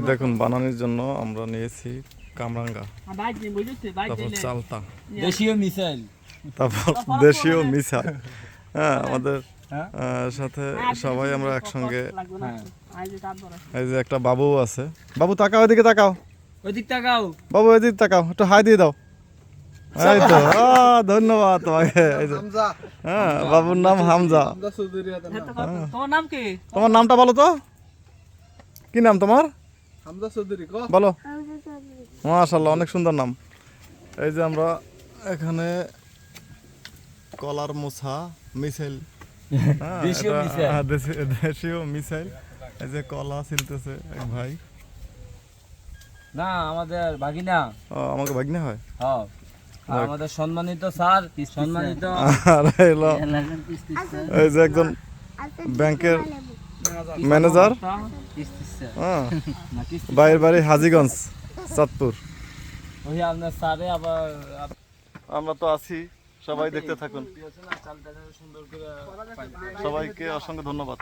দেখুন বানানোর জন্য আমরা নিয়েছি কামরাঙ্গা, তারপর চালতা, দেশীয় মিসাইল, তারপর দেশীয় মিসাইল। হ্যাঁ, আমাদের সাথে সবাই আমরা একসঙ্গে। এই যে একটা বাবু আছে, বাবু তাকাও, এদিকে তাকাও, ওইদিক তাকাও বাবু এদিকে তাকাও, একটু হাই দিয়ে দাও। এই তো, ধন্যবাদ তোমাকে। এই যে হ্যাঁ, বাবুর নাম হামজা। তোমার নাম কি? তোমার নামটা বলো তো, কি নাম তোমার? হামজা চৌধুরী বলো। মাশাআল্লাহ, অনেক সুন্দর নাম। এই যে আমরা এখানে কলার মোছা মিসাইল, দেশীয় মিসাইল। এই যে কলা ছিলতেছে এক ভাই। না, আমাদের ভাগিনা। আমাকে ভাগ্নে হয়। হ্যাঁ, আমাদের সম্মানিত স্যার, সম্মানিত। আর এলো এই যে একজন ব্যাংকের ম্যানেজার, বাইরের বাড়ি হাজীগঞ্জ, চাঁদপুর। ওই আপনার স্যারে আবার আমরা তো আছি, সবাই দেখতে থাকুন। সবাইকে অসংখ্য ধন্যবাদ।